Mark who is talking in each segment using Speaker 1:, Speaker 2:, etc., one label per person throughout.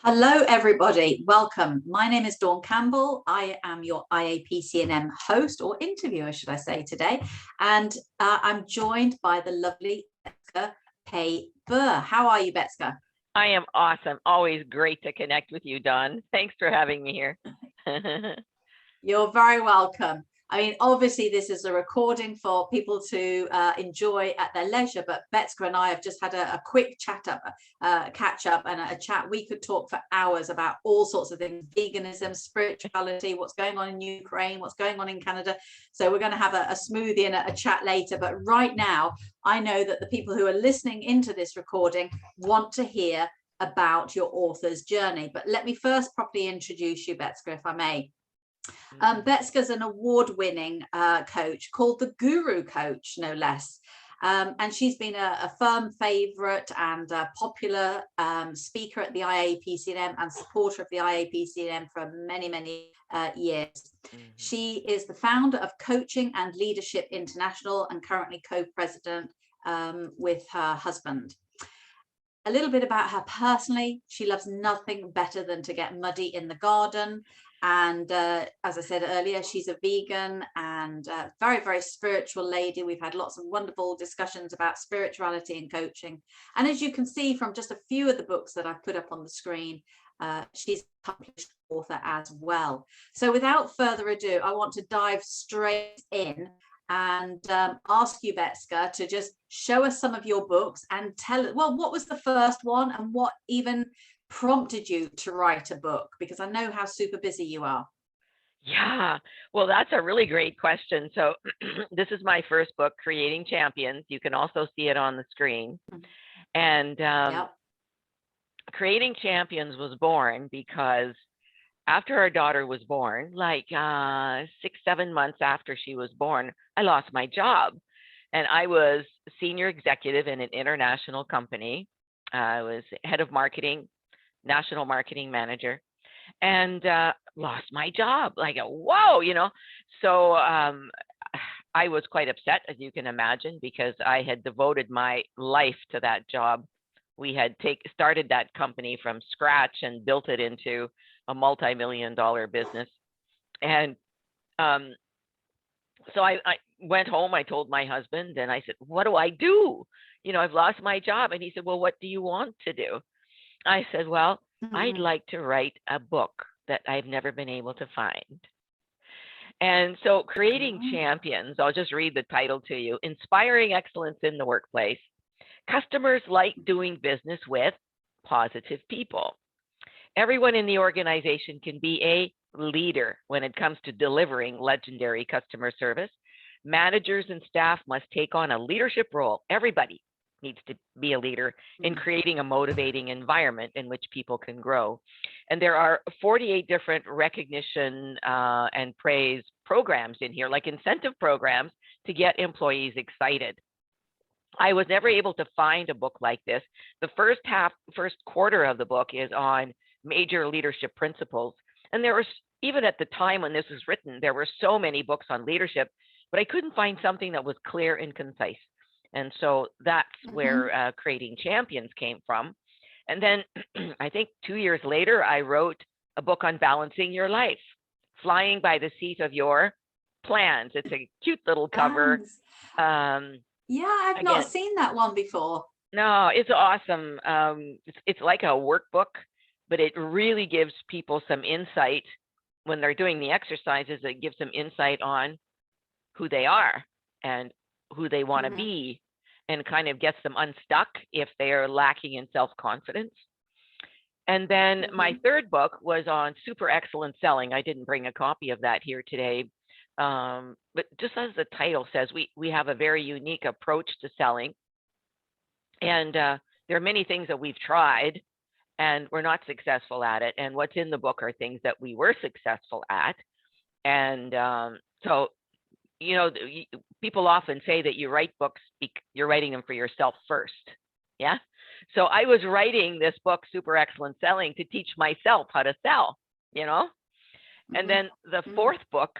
Speaker 1: Hello, everybody. Welcome. My name is Dawn Campbell. I am your IAPC&M host, or interviewer, should I say, today. And I'm joined by the lovely Betska K-Burr. How are you, Betska?
Speaker 2: I am awesome. Always great to connect with you, Dawn. Thanks for having me here.
Speaker 1: You're very welcome. I mean, obviously, this is a recording for people to enjoy at their leisure, but Betska and I have just had a quick catch up and a chat. We could talk for hours about all sorts of things: veganism, spirituality, what's going on in Ukraine, what's going on in Canada. So we're going to have a smoothie and a chat later. But right now, I know that the people who are listening into this recording want to hear about your author's journey. But let me first properly introduce you, Betska, if I may. Betska's an award-winning coach called the Guru Coach, no less. And she's been a firm favorite and a popular speaker at the IAPC&M and supporter of the IAPC&M for many, many years. She is the founder of Coaching and Leadership International and currently co-president with her husband. A little bit about her personally: she loves nothing better than to get muddy in the garden. And as I said earlier, she's a vegan and a very, very spiritual lady. We've had lots of wonderful discussions about spirituality and coaching. And as you can see from just a few of the books that I've put up on the screen, she's a published author as well. So without further ado, I want to dive straight in and ask you, Betska, to just show us some of your books and tell us, well, what was the first one and what even prompted you to write a book? Because I know how super busy you are.
Speaker 2: Yeah, well, that's a really great question. So this is my first book, Creating Champions. You can also see it on the screen. And Creating Champions was born because after our daughter was born, like 6-7 months after she was born, I lost my job. And I was senior executive in an international company. I was head of marketing, national marketing manager, and lost my job. Like, whoa, So I was quite upset, as you can imagine, because I had devoted my life to that job. We had started that company from scratch and built it into a multi-million-dollar business. And so I went home, I told my husband, and I said, what do I do? I've lost my job. And he said, well, what do you want to do? I said, well, I'd like to write a book that I've never been able to find. And so Creating Champions, I'll just read the title to you: Inspiring Excellence in the Workplace. Customers like doing business with positive people. Everyone in the organization can be a leader when it comes to delivering legendary customer service. Managers and staff must take on a leadership role. Everybody needs to be a leader in creating a motivating environment in which people can grow. And there are 48 different recognition and praise programs in here, like incentive programs to get employees excited. I was never able to find a book like this. The first quarter of the book is on major leadership principles. And there was, even at the time when this was written, there were so many books on leadership, but I couldn't find something that was clear and concise. And so that's where Creating Champions came from. And then I think 2 years later, I wrote a book on balancing your life, flying by the seat of your plans. It's a cute little cover.
Speaker 1: Yeah, I've not seen that one before.
Speaker 2: No, it's awesome. It's like a workbook, but it really gives people some insight when they're doing the exercises. It gives them insight on who they are and who they want to be, and kind of gets them unstuck if they are lacking in self-confidence. And then my third book was on super excellent selling. I didn't bring a copy of that here today, but just as the title says, we have a very unique approach to selling. And there are many things that we've tried and we're not successful at it. And what's in the book are things that we were successful at. And so people often say that you write books, you're writing them for yourself first. Yeah. So I was writing this book, Super Excellent Selling, to teach myself how to sell, And then the fourth book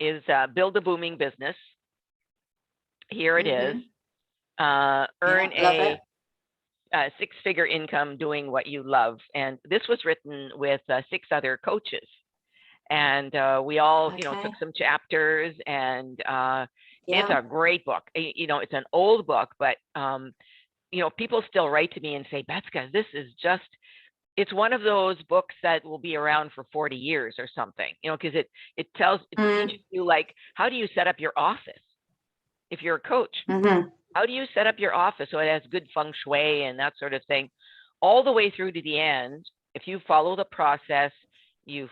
Speaker 2: is Build a Booming Business. Here it is. Earn a Six-Figure Income Doing What You Love. And this was written with 6 other coaches. And we all, took some chapters, and it's a great book. It's an old book, but, people still write to me and say, Betska, this is just, it's one of those books that will be around for 40 years or something, because it teaches you, like, how do you set up your office if you're a coach? How do you set up your office so it has good feng shui and that sort of thing, all the way through to the end? If you follow the process, you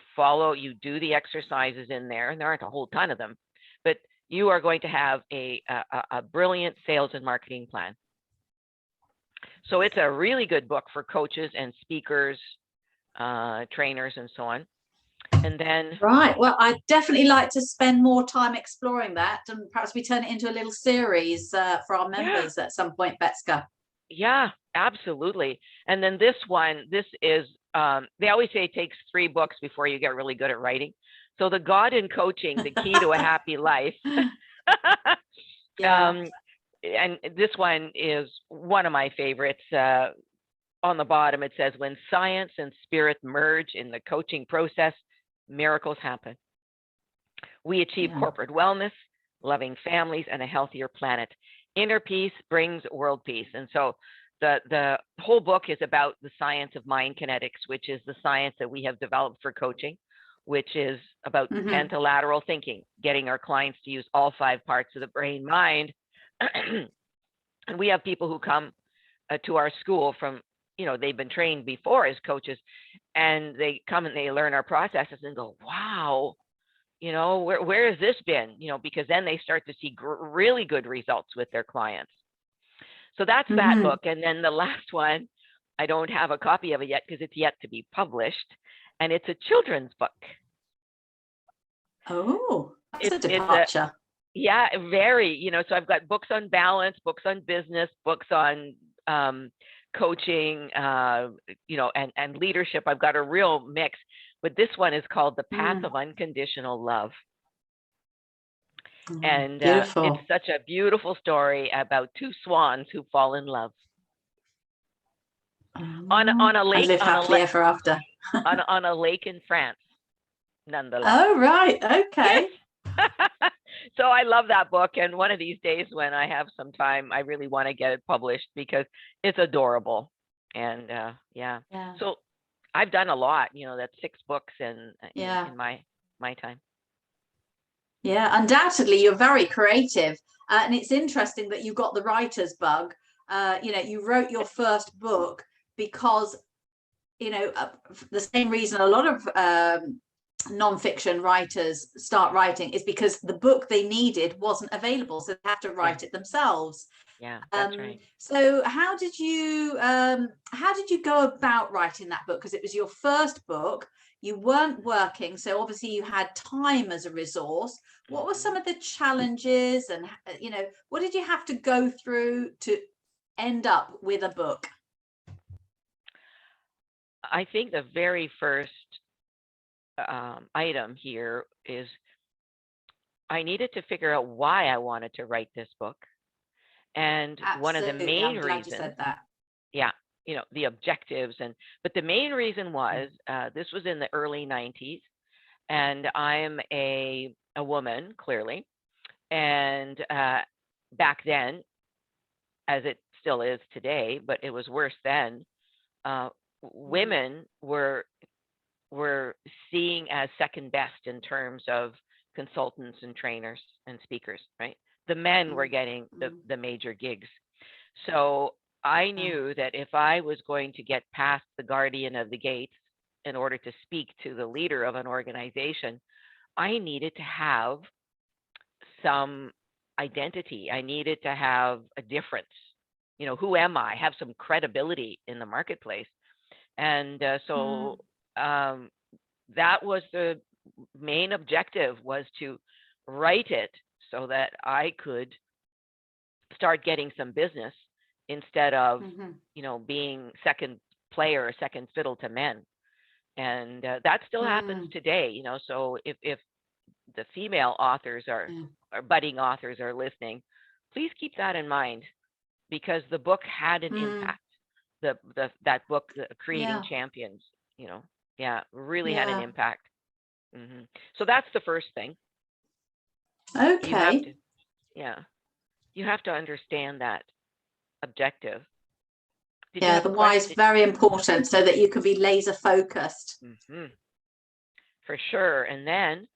Speaker 2: do the exercises in there, and there aren't a whole ton of them, but you are going to have a brilliant sales and marketing plan. So it's a really good book for coaches and speakers, trainers, and so on. And then,
Speaker 1: right. Well, I'd definitely like to spend more time exploring that, and perhaps we turn it into a little series for our members at some point, Betska.
Speaker 2: Yeah, absolutely. And then this is, they always say it takes 3 books before you get really good at writing. So The God in Coaching, The Key to a Happy Life. And this one is one of my favorites. On the bottom, it says, when science and spirit merge in the coaching process, miracles happen. We achieve corporate wellness, loving families, and a healthier planet. Inner peace brings world peace. And so the whole book is about the science of mind kinetics, which is the science that we have developed for coaching, which is about pentalateral thinking, getting our clients to use all 5 parts of the brain mind. And we have people who come to our school from, they've been trained before as coaches, and they come and they learn our processes and go, wow, where has this been? Because then they start to see really good results with their clients. So that's that book. And then the last one, I don't have a copy of it yet because it's yet to be published, and it's a children's book.
Speaker 1: Oh, that's a departure.
Speaker 2: Yeah, very, so I've got books on balance, books on business, books on coaching, and leadership. I've got a real mix, but this one is called The Path of Unconditional Love. And it's such a beautiful story about 2 swans who fall in love on a lake.
Speaker 1: Live happily ever after.
Speaker 2: on a lake in France, nonetheless.
Speaker 1: Oh, right. Okay.
Speaker 2: Yes. So I love that book, and one of these days when I have some time, I really want to get it published because it's adorable. And so I've done a lot. That's 6 books in my time.
Speaker 1: Yeah, undoubtedly you're very creative, and it's interesting that you got the writer's bug. You wrote your first book because the same reason a lot of non-fiction writers start writing is because the book they needed wasn't available, so they have to write it themselves.
Speaker 2: Yeah, that's right.
Speaker 1: So how did you go about writing that book? Because it was your first book, you weren't working, so obviously you had time as a resource. What were some of the challenges, and what did you have to go through to end up with a book?
Speaker 2: I think the very first item here is I needed to figure out why I wanted to write this book. And
Speaker 1: Absolutely.
Speaker 2: one of the main reasons,
Speaker 1: you said that.
Speaker 2: the objectives, but the main reason was this was in the early 90s, and I'm a woman, clearly, and back then, as it still is today, but it was worse then, women were seen as second best in terms of consultants and trainers and speakers, right? The men were getting the major gigs. So I knew that if I was going to get past the guardian of the gates in order to speak to the leader of an organization, I needed to have some identity. I needed to have a difference. Who am I? Have some credibility in the marketplace. And so that was the main objective, was to write it so that I could start getting some business instead of, being second player or second fiddle to men. And that still happens today, so if the female authors or budding authors are listening, please keep that in mind, because the book had an impact. that book, Creating
Speaker 1: Yeah.
Speaker 2: Champions, yeah, really had an
Speaker 1: Yeah.
Speaker 2: impact. So that's the first thing. You have
Speaker 1: Okay.
Speaker 2: to, yeah, you have to understand that objective. Did you
Speaker 1: Yeah,
Speaker 2: have a
Speaker 1: the why is
Speaker 2: question?
Speaker 1: very important so that you can be laser focused.
Speaker 2: For sure. And then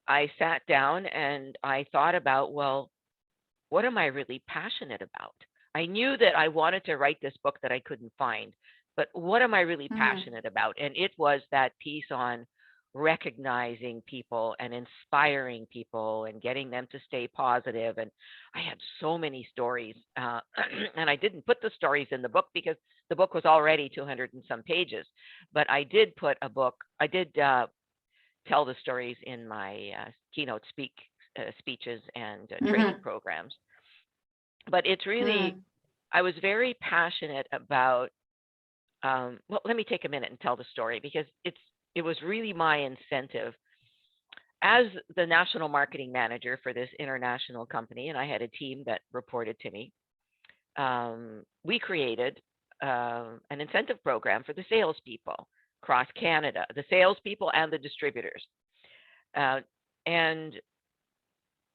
Speaker 2: I sat down and I thought about, well, what am I really passionate about? I knew that I wanted to write this book that I couldn't find, but what am I really passionate about? And it was that piece on recognizing people and inspiring people and getting them to stay positive. And I had so many stories, and I didn't put the stories in the book because the book was already 200 and some pages. But I did put I did tell the stories in my keynote speeches and training programs. But it's really, I was very passionate about, well, let me take a minute and tell the story because it was really my incentive. As the national marketing manager for this international company, and I had a team that reported to me, we created an incentive program for the salespeople across Canada, the salespeople and the distributors. And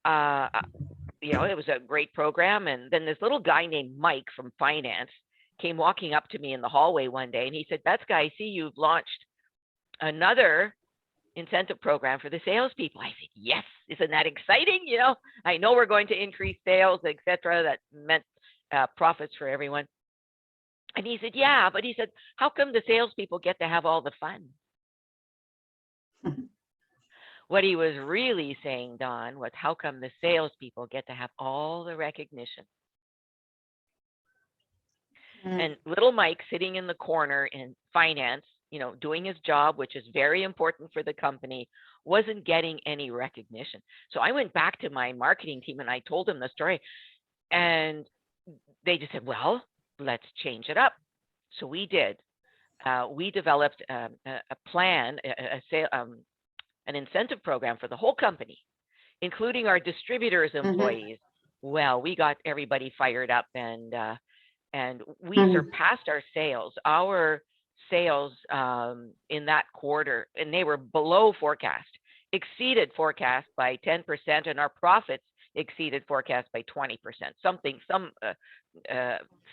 Speaker 2: it was a great program. And then this little guy named Mike from finance came walking up to me in the hallway one day, and he said, "Betska, I see you've launched another incentive program for the salespeople." I said, "Yes, isn't that exciting? I know we're going to increase sales, etc. That meant profits for everyone." And he said, "Yeah," but he said, "How come the salespeople get to have all the fun?" What he was really saying, Don, was how come the salespeople get to have all the recognition? And little Mike sitting in the corner in finance, doing his job, which is very important for the company, wasn't getting any recognition. So I went back to my marketing team and I told them the story. And they just said, "Well, let's change it up." So we did. We developed a plan, an incentive program for the whole company, including our distributors' employees. Well, we got everybody fired up, and we surpassed our sales. Our sales in that quarter, and they were below forecast, exceeded forecast by 10%, and our profits exceeded forecast by 20%. Some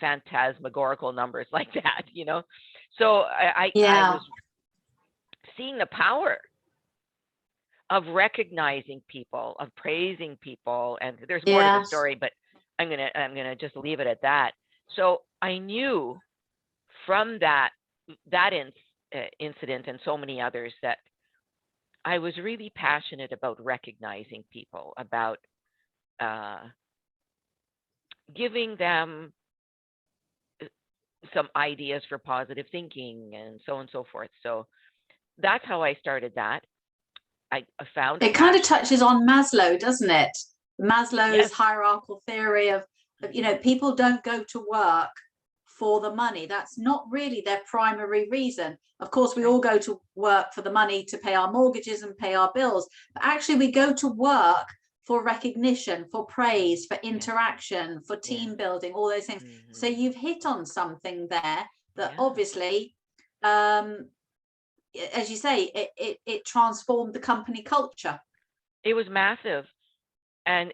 Speaker 2: phantasmagorical numbers like that, So I was seeing the power of recognizing people, of praising people, and there's more to the story, but I'm gonna just leave it at that. So I knew from that incident and so many others that I was really passionate about recognizing people, about giving them some ideas for positive thinking and so on and so forth. So that's how I started that. I found
Speaker 1: it kind of touches on Maslow, doesn't it? Maslow's hierarchical theory of, people don't go to work for the money. That's not really their primary reason. Of course, we all go to work for the money to pay our mortgages and pay our bills, but actually we go to work for recognition, for praise, for interaction, for team building, all those things. So you've hit on something there that obviously, as you say, it transformed the company culture.
Speaker 2: It was massive. And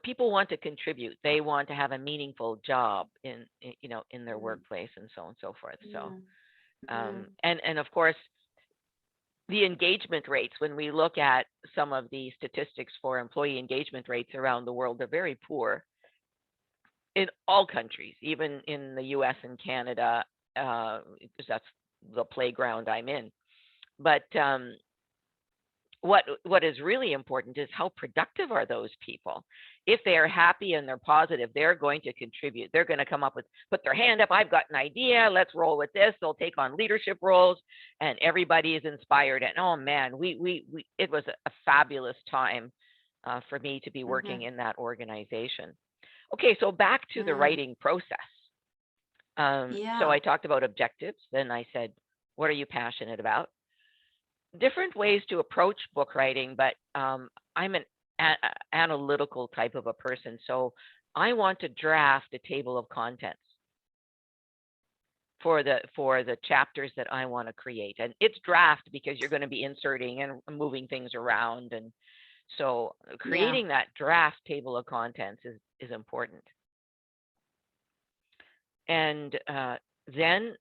Speaker 2: people want to contribute. They want to have a meaningful job in their workplace and so on and so forth. So, and of course, the engagement rates, when we look at some of the statistics for employee engagement rates around the world, they're very poor in all countries, even in the US and Canada, because that's the playground I'm in. But what is really important is how productive are those people. If they are happy and they're positive, they're going to contribute. They're going to come up with, put their hand up, "I've got an idea, let's roll with this." They'll take on leadership roles, and everybody is inspired. And oh man, it was a fabulous time for me to be working in that organization. Okay, so back to the writing process. So I talked about objectives. Then I said, what are you passionate about? Different ways to approach book writing, but I'm an analytical type of a person. So I want to draft a table of contents. for the chapters that I want to create. And it's draft because you're going to be inserting and moving things around. And so creating that draft table of contents is important. And then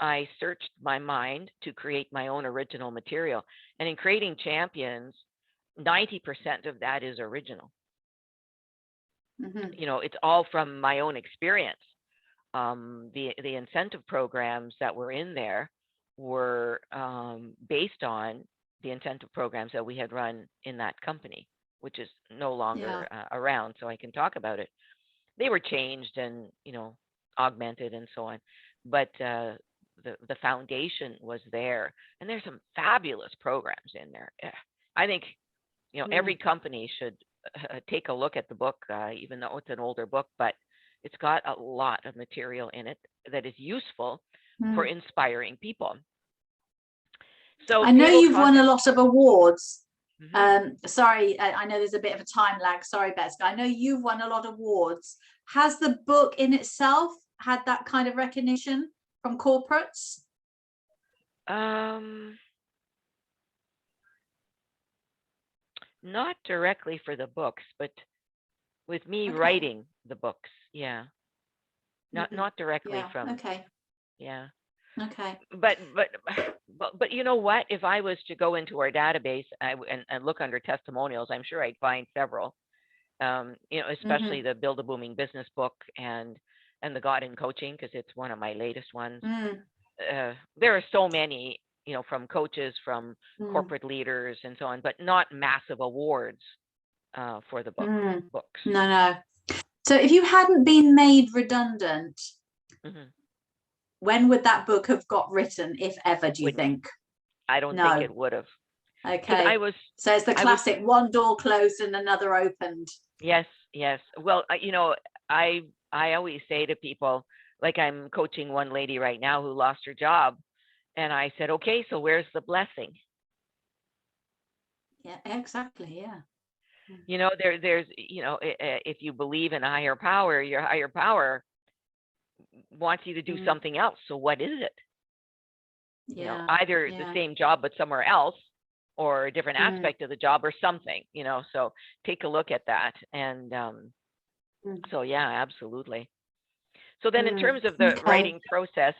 Speaker 2: I searched my mind to create my own original material. And in creating champions, 90% of that is original. You know, it's all from my own experience. The incentive programs that were in there were based on the incentive programs that we had run in that company, which is no longer around, so I can talk about it. They were changed and, you know, augmented and so on, but the foundation was there, and there's some fabulous programs in there. I think, you know, every company should take a look at the book, even though it's an older book, but it's got a lot of material in it that is useful for inspiring people. So
Speaker 1: I know you've won a lot of awards. Sorry, I know there's a bit of a time lag. Sorry, Betska. I know you've won a lot of awards. Has the book in itself had that kind of recognition from corporates?
Speaker 2: Not directly for the books, but with me writing the books. Yeah. Not directly from. Yeah.
Speaker 1: Okay.
Speaker 2: But you know what? If I was to go into our database and look under testimonials, I'm sure I'd find several. You know, especially the Build a Booming Business book and the God in Coaching, because it's one of my latest ones. There are so many, you know, from coaches, from corporate leaders, and so on, but not massive awards for the books.
Speaker 1: No. So if you hadn't been made redundant, when would that book have got written, if ever, do you think?
Speaker 2: I don't think it would have.
Speaker 1: Okay. So it's the classic one door closed and another opened.
Speaker 2: Yes. Well, you know, I always say to people, like I'm coaching one lady right now who lost her job. And I said, okay, so where's the blessing?
Speaker 1: Yeah, exactly. Yeah.
Speaker 2: You know, there's, you know, if you believe in a higher power, your higher power wants you to do something else. So what is it? You know, either the same job, but somewhere else, or a different aspect of the job, or something, you know, so take a look at that. And so, yeah, absolutely. So then in terms of the writing process,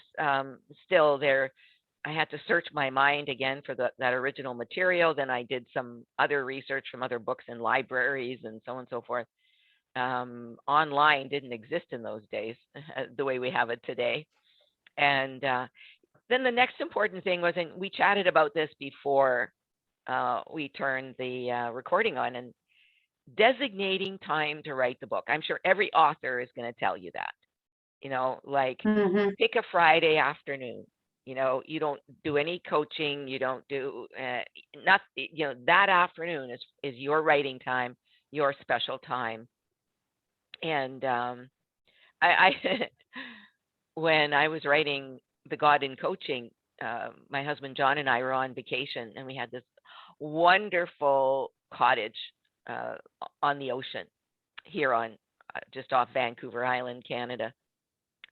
Speaker 2: still there, I had to search my mind again for that original material. Then I did some other research from other books in libraries and so on and so forth. Online didn't exist in those days the way we have it today. And then the next important thing was, and we chatted about this before we turned the recording on, and designating time to write the book. I'm sure every author is going to tell you that, you know, like pick a Friday afternoon. You know, you don't do any coaching. You don't do you know, that afternoon is your writing time, your special time. And I when I was writing The God in Coaching, my husband John and I were on vacation, and we had this wonderful cottage on the ocean here on just off Vancouver Island, Canada.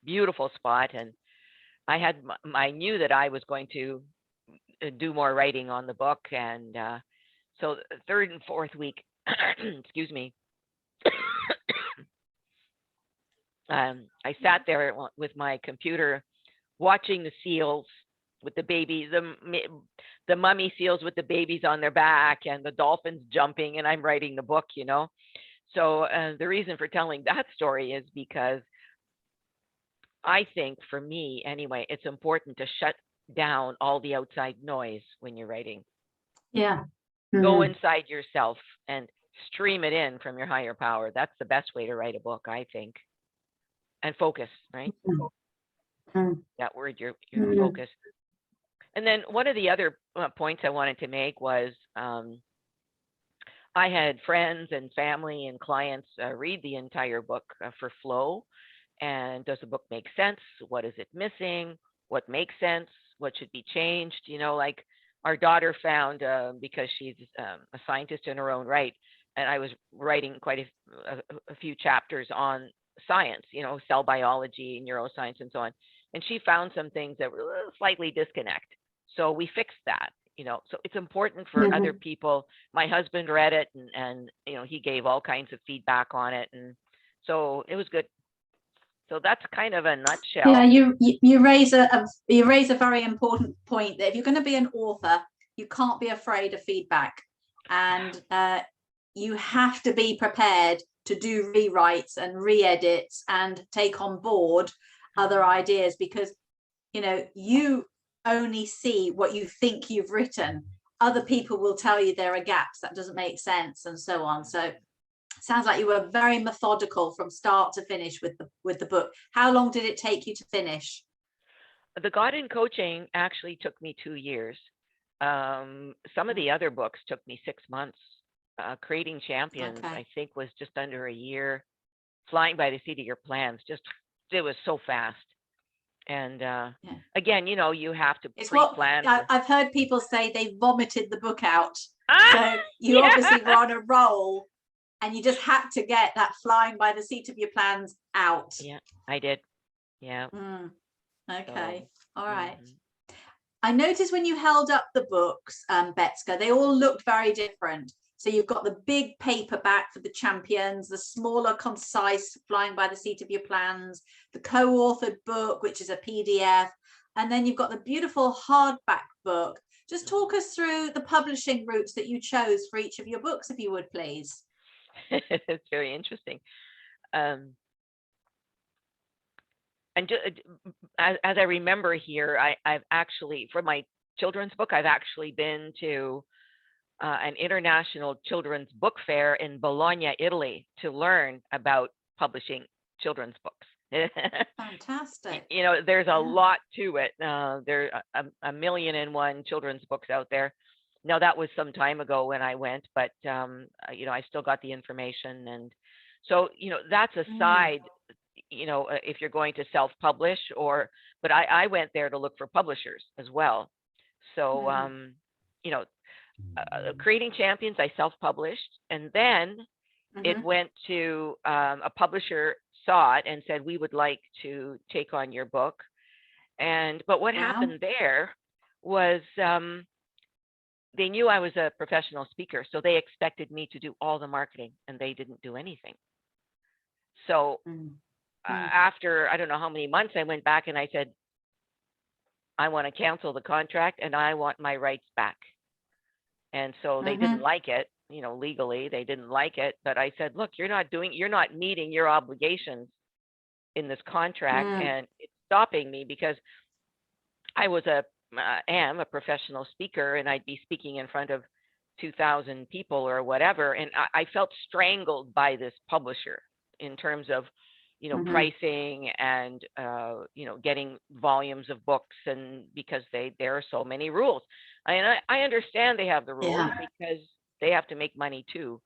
Speaker 2: Beautiful spot. And I knew that I was going to do more writing on the book. And so the third and fourth week, excuse me, I sat there with my computer watching the seals with the babies, the mummy seals with the babies on their back, and the dolphins jumping, and I'm writing the book, you know. So the reason for telling that story is because I think, for me anyway, it's important to shut down all the outside noise when you're writing.
Speaker 1: Yeah.
Speaker 2: Go inside yourself and stream it in from your higher power. That's the best way to write a book, I think. And focus, right? That word, your focus. And then one of the other points I wanted to make was I had friends and family and clients read the entire book for flow. And does the book make sense? What is it missing? What makes sense? What should be changed? You know, like our daughter found, because she's a scientist in her own right, and I was writing quite a few chapters on science, you know, cell biology, neuroscience, and so on. and she found some things that were slightly disconnect. So we fixed that, so it's important for other people. My husband read it, and he gave all kinds of feedback on it, and so it was good. So that's kind of a nutshell.
Speaker 1: Yeah, you raise a very important point, that if you're going to be an author, you can't be afraid of feedback, and you have to be prepared to do rewrites and re-edits and take on board other ideas, because you only see what you think you've written. Other people will tell you there are gaps, that doesn't make sense, and so on. So sounds like you were very methodical from start to finish with the book. How long did it take you to finish?
Speaker 2: The God in Coaching actually took me 2 years. Some of the other books took me 6 months. Creating Champions,
Speaker 1: Okay.
Speaker 2: I think, was just under a year. Flying by the Seat of Your Plans, it was so fast. And again, you have to pre-plan.
Speaker 1: I've heard people say they vomited the book out. So you
Speaker 2: Yeah.
Speaker 1: obviously were on a roll, and you just had to get that flying by the seat of your plans out.
Speaker 2: Yeah, I did. Yeah.
Speaker 1: Okay. All right. I noticed when you held up the books, Betska, they all looked very different. So you've got the big paperback for the Champions, the smaller, concise Flying by the Seat of Your Plans, the co-authored book, which is a PDF, and then you've got the beautiful hardback book. Just talk us through the publishing routes that you chose for each of your books, if you would, please.
Speaker 2: It's very interesting. And as I remember here, I've actually, for my children's book, I've actually been to an international children's book fair in Bologna, Italy, to learn about publishing children's books.
Speaker 1: Fantastic.
Speaker 2: There's a lot to it. There are a million and one children's books out there. Now, that was some time ago when I went, but I still got the information, and so that's a side. If you're going to self-publish, but I went there to look for publishers as well. So Creating Champions, I self-published, and then it went to a publisher, saw it and said, we would like to take on your book. But what happened there was they knew I was a professional speaker, so they expected me to do all the marketing, and they didn't do anything. So after I don't know how many months, I went back and I said, I want to cancel the contract and I want my rights back. And so they didn't like it, legally they didn't like it. But I said, look, you're not meeting your obligations in this contract, and it's stopping me, because I am a professional speaker, and I'd be speaking in front of 2,000 people or whatever. And I felt strangled by this publisher in terms of, pricing and, getting volumes of books, and because there are so many rules. I understand they have the rules because they have to make money too.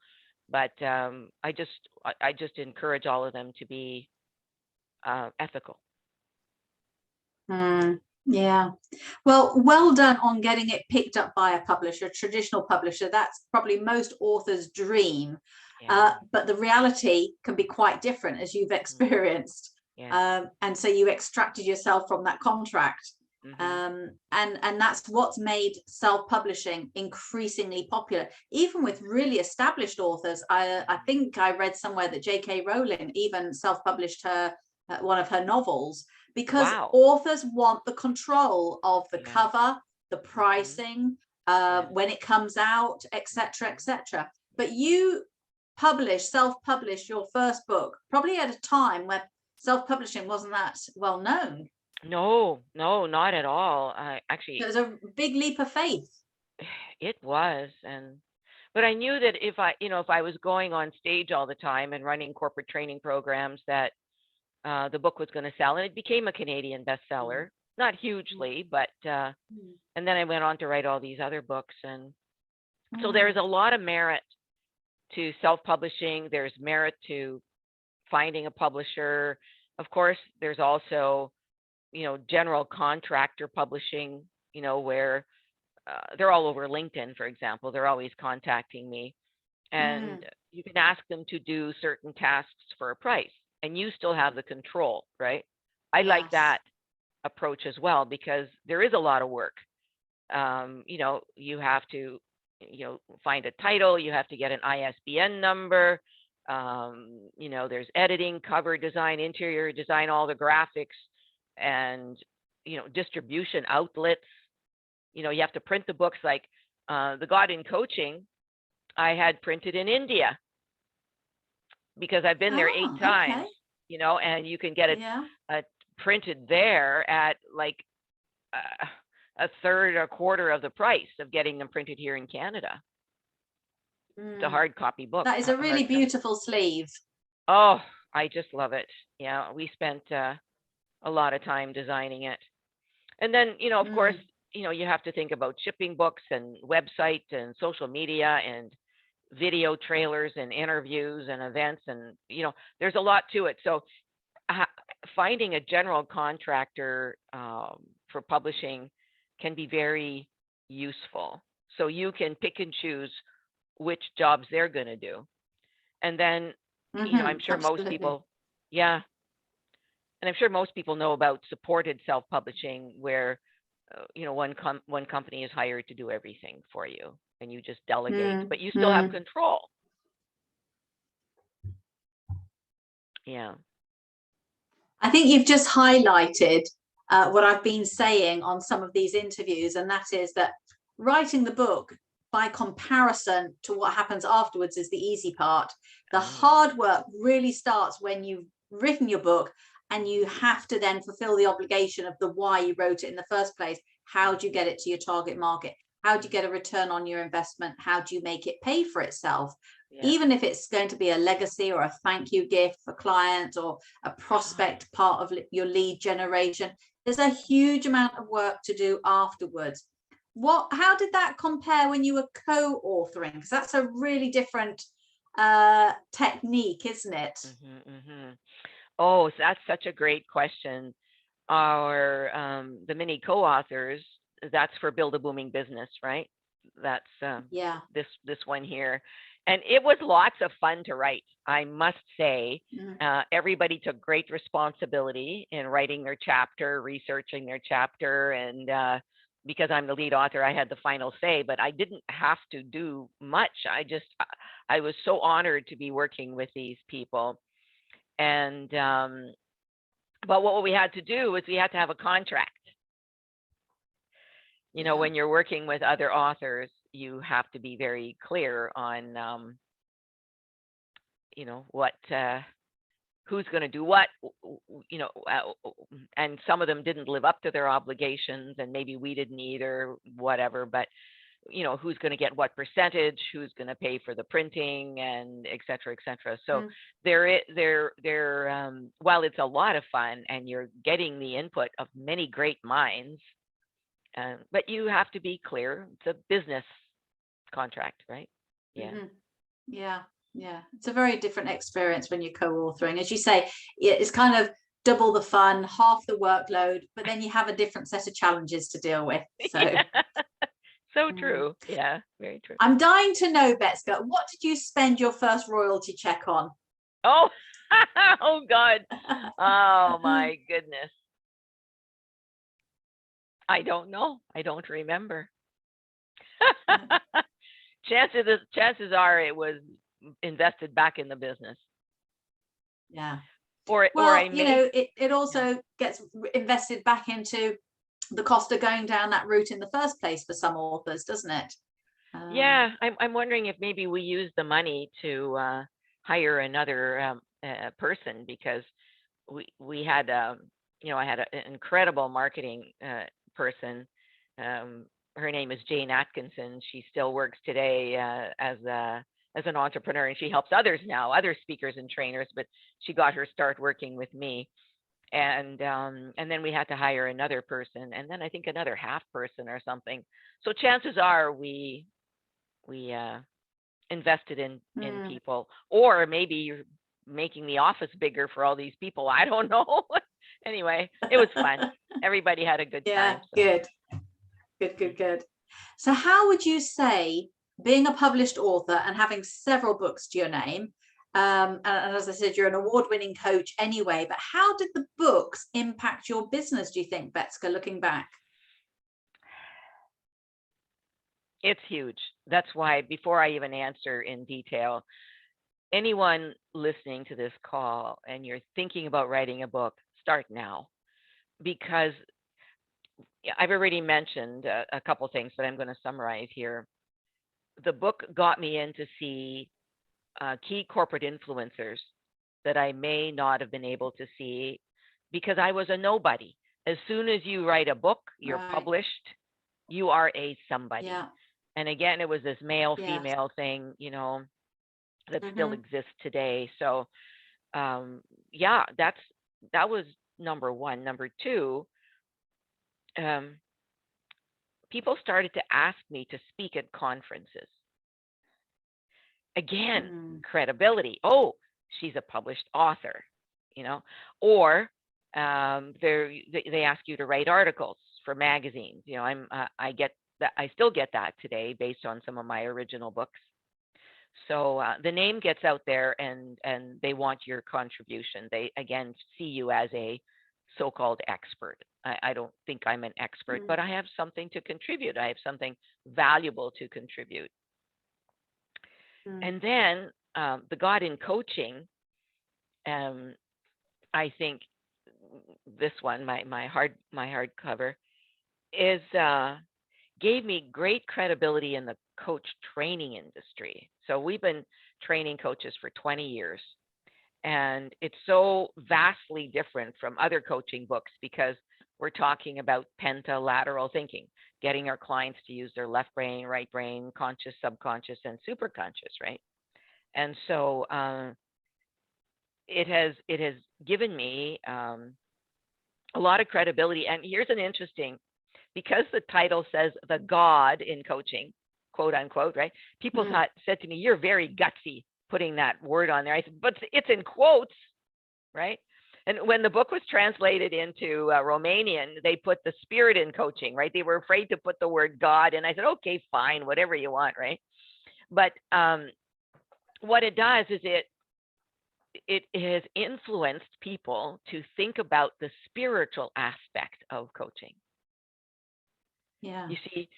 Speaker 2: But I just encourage all of them to be ethical.
Speaker 1: Yeah. Well done on getting it picked up by a publisher, a traditional publisher. That's probably most authors' dream. But the reality can be quite different, as you've experienced. And so you extracted yourself from that contract. And that's what's made self-publishing increasingly popular, even with really established authors. I think I read somewhere that J.K. Rowling even self-published one of her novels, because authors want the control of the cover, the pricing, when it comes out, etc., etc. But you self-published your first book probably at a time where self-publishing wasn't that well known.
Speaker 2: No, not at all. Actually,
Speaker 1: it was a big leap of faith.
Speaker 2: It was, but I knew that if I was going on stage all the time and running corporate training programs, that the book was going to sell, and it became a Canadian bestseller. Not hugely, but and then I went on to write all these other books, and so there's a lot of merit to self-publishing. There's merit to finding a publisher. Of course, there's also general contractor publishing, where they're all over LinkedIn, for example. They're always contacting me, and you can ask them to do certain tasks for a price, and you still have the control, right? I like that approach as well, because there is a lot of work. You know, you have to, you know, find a title, you have to get an ISBN number. You know, there's editing, cover design, interior design, all the graphics, and, you know, distribution outlets. You know, you have to print the books. Like the God in Coaching, I had printed in India because I've been there 8 times,
Speaker 1: okay.
Speaker 2: you know, and you can get it printed there at like a third or quarter of the price of getting them printed here in Canada. It's a hard copy book.
Speaker 1: That is a really beautiful sleeve.
Speaker 2: Oh, I just love it. Yeah, we spent a lot of time designing it. And then, you know, of course, you know, you have to think about shipping books and website and social media and video trailers and interviews and events. And, you know, there's a lot to it. So finding a general contractor for publishing can be very useful. So you can pick and choose which jobs they're going to do. And then, you know, I'm sure most people, and I'm sure most people know about supported self-publishing, where, you know, one company is hired to do everything for you and you just delegate, but you still have control. Yeah.
Speaker 1: I think you've just highlighted what I've been saying on some of these interviews, and that is that writing the book, by comparison to what happens afterwards, is the easy part. The hard work really starts when you've written your book and you have to then fulfill the obligation of the why you wrote it in the first place. How do you get it to your target market? How do you get a return on your investment? How do you make it pay for itself? Even if it's going to be a legacy or a thank you gift for clients or a prospect part of your lead generation, there's a huge amount of work to do afterwards. How did that compare when you were co-authoring? Because that's a really different technique, isn't it?
Speaker 2: Oh, that's such a great question. Our the mini co-authors, that's for Build a Booming Business, right? That's this one here. And it was lots of fun to write, I must say. Everybody took great responsibility in writing their chapter, researching their chapter, and because I'm the lead author, I had the final say, but I didn't have to do much. I was so honored to be working with these people. And but what we had to do was we had to have a contract. You know, when you're working with other authors, you have to be very clear on, you know, what, who's going to do what, you know, and some of them didn't live up to their obligations, and maybe we didn't either, whatever, but, you know, who's going to get what percentage, who's going to pay for the printing, and et cetera, et cetera. So while it's a lot of fun and you're getting the input of many great minds, but you have to be clear. It's a business contract, right?
Speaker 1: Yeah. It's a very different experience when you're co-authoring. As you say, it's kind of double the fun, half the workload, but then you have a different set of challenges to deal with. So
Speaker 2: so true. Yeah, very true.
Speaker 1: I'm dying to know, Betska, what did you spend your first royalty check on?
Speaker 2: Oh, oh God. Oh my goodness. I don't know. I don't remember. Chances are it was invested back in the business. Or you
Speaker 1: know, it also gets invested back into the cost of going down that route in the first place for some authors, doesn't it?
Speaker 2: I'm wondering if maybe we use the money to hire another person, because we had you know, I had an incredible marketing person. Her name is Jane Atkinson. She still works today as an entrepreneur, and she helps others now, other speakers and trainers, but she got her start working with me. And then we had to hire another person, and then I think another half person or something. So chances are we invested in people, or maybe you're making the office bigger for all these people. I don't know. Anyway, it was fun. Everybody had a good time. So.
Speaker 1: Good. So how would you say, being a published author and having several books to your name, and as I said, you're an award-winning coach anyway, but how did the books impact your business, do you think, Betska, looking back?
Speaker 2: It's huge. That's why, before I even answer in detail, anyone listening to this call and you're thinking about writing a book, start now. Because I've already mentioned a couple things, but I'm going to summarize here. The book got me in to see key corporate influencers that I may not have been able to see because I was a nobody. As soon as you write a book, you're published, you are a somebody.
Speaker 1: Yeah.
Speaker 2: And again, it was this male female thing, you know, that still exists today. So yeah, that was number one. Number two, people started to ask me to speak at conferences. Again, credibility. Oh, she's a published author, you know, or they ask you to write articles for magazines. You know, I get that. I still get that today based on some of my original books. So the name gets out there, and they want your contribution. They again see you as a so-called expert. I don't think I'm an expert, but I have something to contribute. I have something valuable to contribute. And then the God in Coaching, I think this one, my hardcover, is gave me great credibility in the coach training industry. So we've been training coaches for 20 years. And it's so vastly different from other coaching books because we're talking about pentalateral thinking, getting our clients to use their left brain, right brain, conscious, subconscious, and superconscious, right? And so it has given me a lot of credibility. And here's an interesting, because the title says the God in Coaching, quote unquote, right? People said to me, "You're very gutsy putting that word on there." I said, but it's in quotes, right? And when the book was translated into Romanian, they put the Spirit in Coaching, right? They were afraid to put the word God. And I said, okay, fine, whatever you want, right? But what it does is it has influenced people to think about the spiritual aspect of coaching.
Speaker 1: Yeah.
Speaker 2: You see,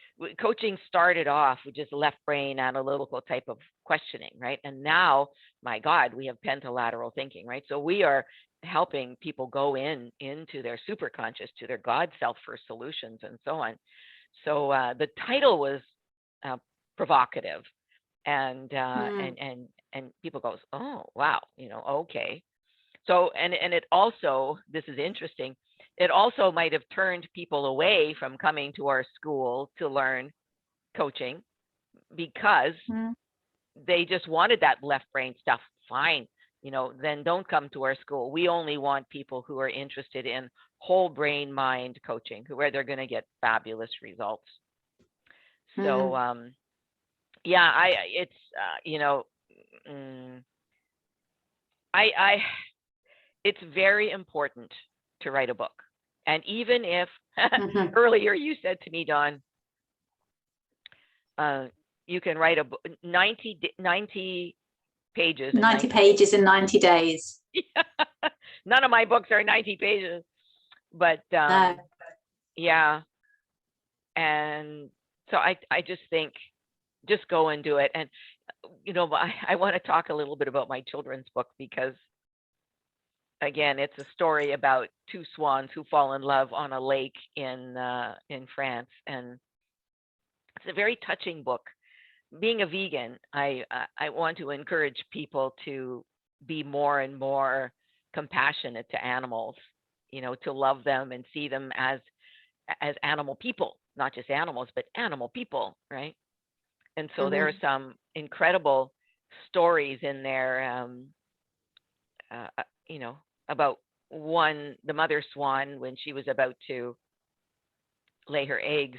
Speaker 2: coaching started off with just left brain analytical type of questioning, right? And now, my God, we have pentalateral thinking, right? So we are helping people go into their superconscious, to their God self for solutions and so on. So the title was provocative, and people goes, oh wow, you know, okay. So and it also, this is interesting, it also might have turned people away from coming to our school to learn coaching because they just wanted that left brain stuff. Fine, you know, then don't come to our school. We only want people who are interested in whole brain mind coaching, where they're going to get fabulous results. So yeah, it's you know, it's very important to write a book. And even if earlier you said to me, Dawn, you can write a book, 90 pages.
Speaker 1: 90 pages in 90 days.
Speaker 2: None of my books are 90 pages, but yeah. And so I just think, just go and do it. And, you know, I want to talk a little bit about my children's book because, again, it's a story about two swans who fall in love on a lake in France, and it's a very touching book. Being a vegan, I want to encourage people to be more and more compassionate to animals, you know, to love them and see them as animal people, not just animals, but animal people, right? And so there are some incredible stories in there, you know, about the mother swan, when she was about to lay her eggs,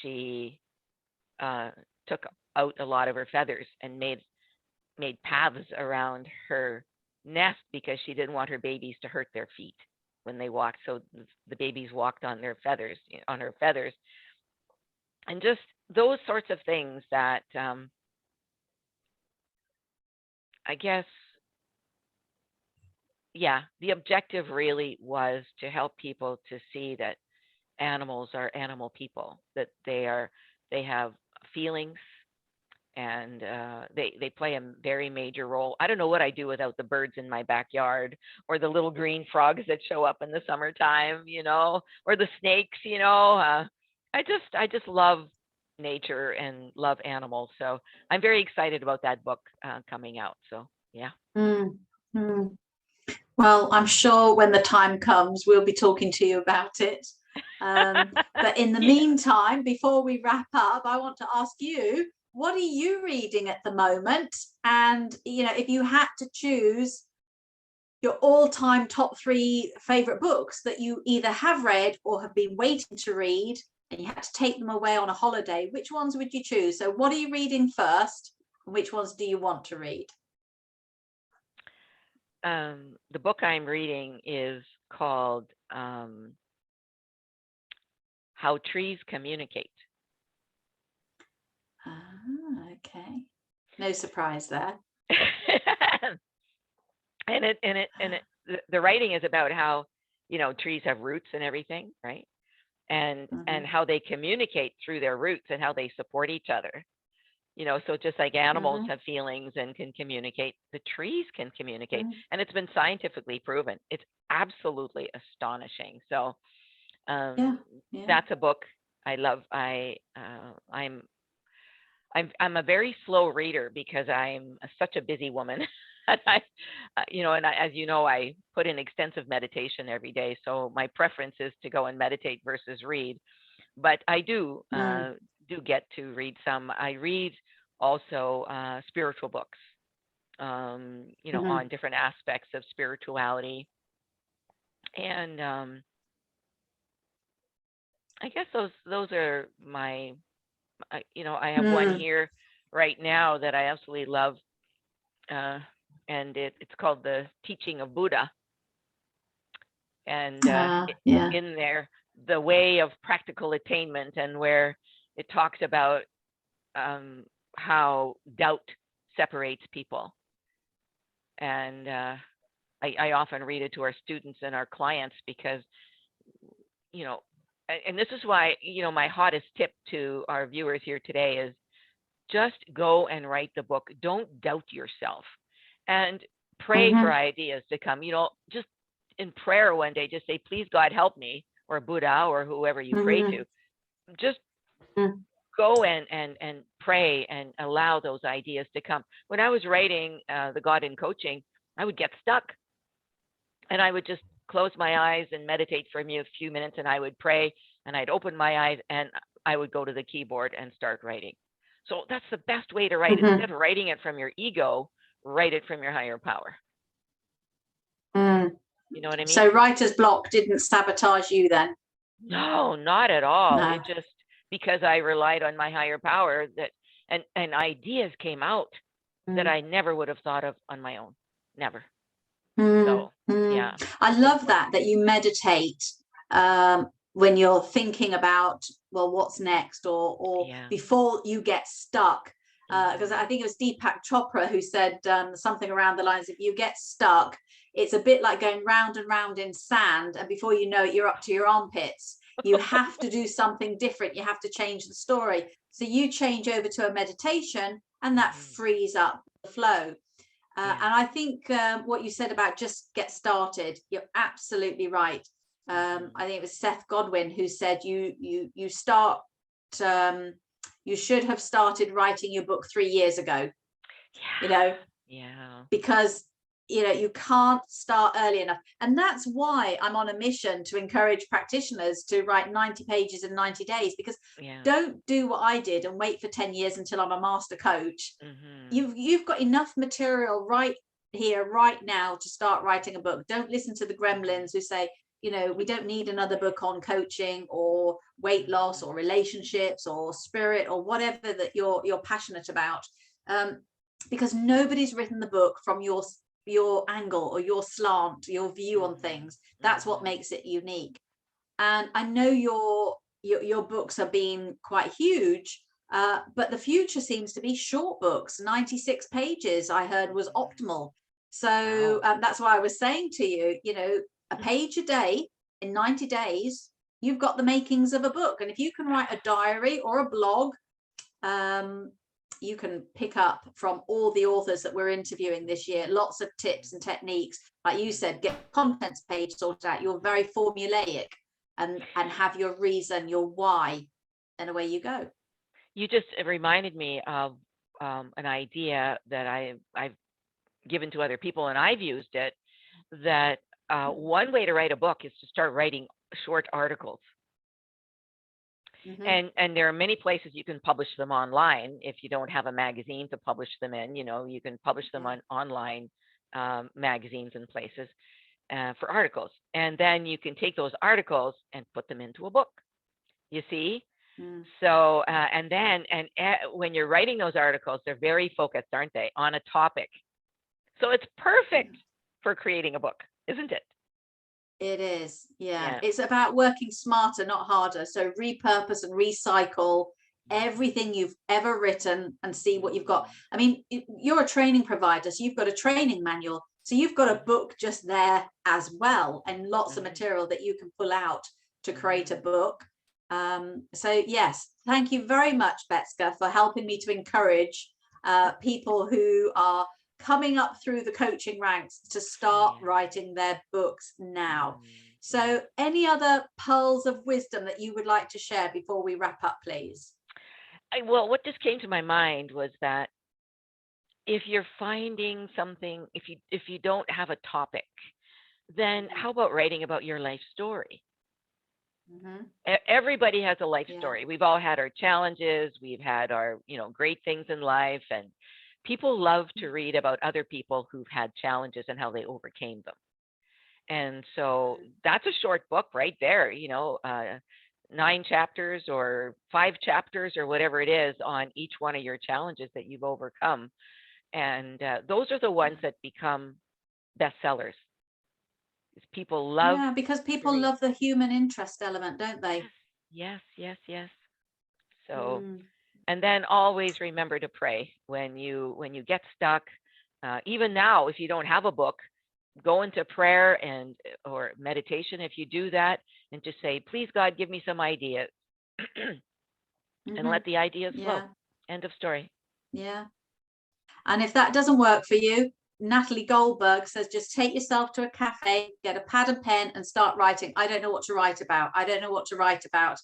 Speaker 2: she took out a lot of her feathers and made paths around her nest because she didn't want her babies to hurt their feet when they walked. So the babies walked on their feathers, on her feathers, and just those sorts of things that I guess yeah, the objective really was to help people to see that animals are animal people, that they have feelings, and they play a very major role. I don't know what I do without the birds in my backyard, or the little green frogs that show up in the summertime, or the snakes. I just love nature and love animals. So I'm very excited about that book coming out. So yeah.
Speaker 1: Mm, mm. Well, I'm sure when the time comes, we'll be talking to you about it. But in the
Speaker 2: Yeah.
Speaker 1: meantime, before we wrap up, I want to ask you, what are you reading at the moment? And, if you had to choose your all-time top 3 favorite books that you either have read or have been waiting to read, and you had to take them away on a holiday, which ones would you choose? So what are you reading first, and which ones do you want to read?
Speaker 2: The book I'm reading is called How Trees Communicate.
Speaker 1: Okay. No surprise there.
Speaker 2: The writing is about how, trees have roots and everything, right? And how they communicate through their roots, and how they support each other. So just like animals have feelings and can communicate, the trees can communicate, and it's been scientifically proven. It's absolutely astonishing. So that's a book I love. I'm a very slow reader because I'm such a busy woman. And as you know, I put in extensive meditation every day. So my preference is to go and meditate versus read. But I do get to read some. I read also spiritual books, on different aspects of spirituality. And I guess those are my, I have one here right now that I absolutely love. And it's called The Teaching of Buddha. And in there, the way of practical attainment, and where it talks about how doubt separates people. And I often read it to our students and our clients because, and this is why, my hottest tip to our viewers here today is just go and write the book. Don't doubt yourself, and pray for ideas to come. Just in prayer one day, just say, please, God, help me, or Buddha, or whoever you pray to. Just go and pray and allow those ideas to come. When I was writing The God in Coaching, I would get stuck, and I would just close my eyes and meditate for a few minutes, and I would pray, and I'd open my eyes, and I would go to the keyboard and start writing. So that's the best way to write. Instead of writing it from your ego, write it from your higher power. You know what I mean?
Speaker 1: So writer's block didn't sabotage you then?
Speaker 2: No, not at all.
Speaker 1: No.
Speaker 2: It just, because I relied on my higher power, that and ideas came out that I never would have thought of on my own. Never. So yeah.
Speaker 1: I love that you meditate when you're thinking about, well, what's next, or before you get stuck. Because I think it was Deepak Chopra who said something around the lines, if you get stuck, it's a bit like going round and round in sand, and before you know it, you're up to your armpits. You have to do something different. You have to change the story. So you change over to a meditation, and that frees up the flow. And I think what you said about just get started, you're absolutely right. I think it was Seth Godin who said you start, you should have started writing your book 3 years ago. Because you can't start early enough. And that's why I'm on a mission to encourage practitioners to write 90 pages in 90 days, because don't do what I did and wait for 10 years until I'm a master coach. You've got enough material right here, right now, to start writing a book. Don't listen to the gremlins who say, we don't need another book on coaching or weight loss or relationships or spirit or whatever that you're passionate about, because nobody's written the book from your angle or your slant, your view on things. That's what makes it unique. And I know your books have been quite huge, but the future seems to be short books. 96 pages I heard was optimal. So
Speaker 2: Wow.
Speaker 1: that's why I was saying to you, you know, a page a day in 90 days, you've got the makings of a book. And if you can write a diary or a blog, you can pick up from all the authors that we're interviewing this year, lots of tips and techniques. Like you said, get contents page sorted out. You're very formulaic and have your reason, your why, and away you go.
Speaker 2: You just reminded me of an idea that I've given to other people, and I've used it, that one way to write a book is to start writing short articles.
Speaker 1: Mm-hmm.
Speaker 2: And there are many places you can publish them online. If you don't have a magazine to publish them in, you know, you can publish them on online magazines and places for articles. And then you can take those articles and put them into a book, you see? So, and then, when you're writing those articles, they're very focused, aren't they, on a topic. So it's perfect for creating a book, isn't it?
Speaker 1: It is. Yeah. It's about working smarter, not harder. So repurpose and recycle everything you've ever written and see what you've got. I mean, you're a training provider, so you've got a training manual. So you've got a book just there as well, and lots of material that you can pull out to create a book. So yes, thank you very much, Betska, for helping me to encourage people who are coming up through the coaching ranks to start writing their books now. So any other pearls of wisdom that you would like to share before we wrap up, please?
Speaker 2: Well, what just came to my mind was that if you're finding something, if you don't have a topic, then how about writing about your life story? Everybody has a life story. We've all had our challenges. We've had our, you know, great things in life, and people love to read about other people who've had challenges and how they overcame them. And so that's a short book right there, you know, 9 chapters or 5 chapters or whatever it is on each one of your challenges that you've overcome. And those are the ones that become bestsellers. People love,
Speaker 1: because people love the human interest element, don't they?
Speaker 2: Yes. So, and then always remember to pray when you get stuck. Even now, if you don't have a book, go into prayer or meditation. If you do that, and just say, "Please, God, give me some ideas," and let the ideas flow. End of story.
Speaker 1: Yeah. And if that doesn't work for you, Natalie Goldberg says, just take yourself to a cafe, get a pad and pen, and start writing. I don't know what to write about. I don't know what to write about.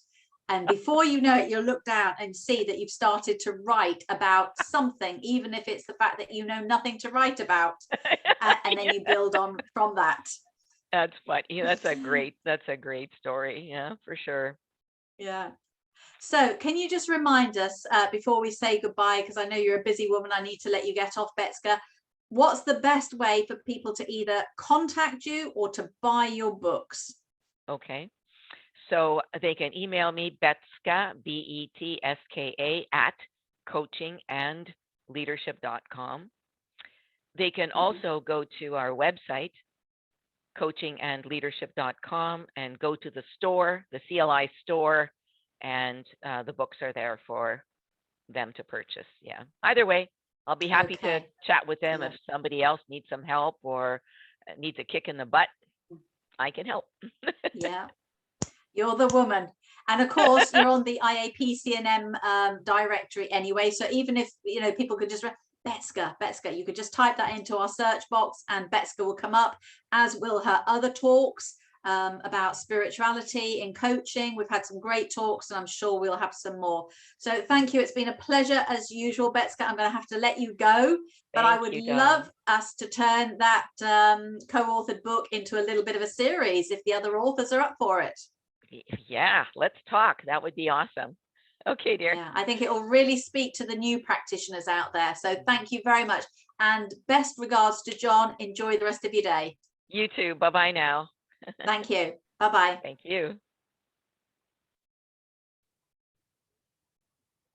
Speaker 1: And before you know it, you'll look down and see that you've started to write about something, even if it's the fact that you know nothing to write about. And then you build on from that.
Speaker 2: That's funny. That's a great story. Yeah, for sure.
Speaker 1: Yeah. So can you just remind us before we say goodbye, because I know you're a busy woman, I need to let you get off, Betska, what's the best way for people to either contact you or to buy your books?
Speaker 2: Okay. So they can email me, Betska, Betska, at coachingandleadership.com. They can also go to our website, coachingandleadership.com, and go to the store, the CLI store, and the books are there for them to purchase. Yeah. Either way, I'll be happy to chat with them. If somebody else needs some help or needs a kick in the butt, I can help.
Speaker 1: Yeah. You're the woman. And of course, you're on the IAPC&M directory anyway. So even if, you know, people could just Betska, you could just type that into our search box and Betska will come up, as will her other talks about spirituality in coaching. We've had some great talks and I'm sure we'll have some more. So thank you. It's been a pleasure as usual, Betska. I'm going to have to let you go, but I would love us to turn that co-authored book into a little bit of a series if the other authors are up for it.
Speaker 2: Yeah, let's talk. That would be awesome. Okay, dear.
Speaker 1: Yeah, I think it will really speak to the new practitioners out there. So thank you very much. And best regards to John. Enjoy the rest of your day.
Speaker 2: You too. Bye-bye now.
Speaker 1: Thank you. Bye-bye.
Speaker 2: Thank you.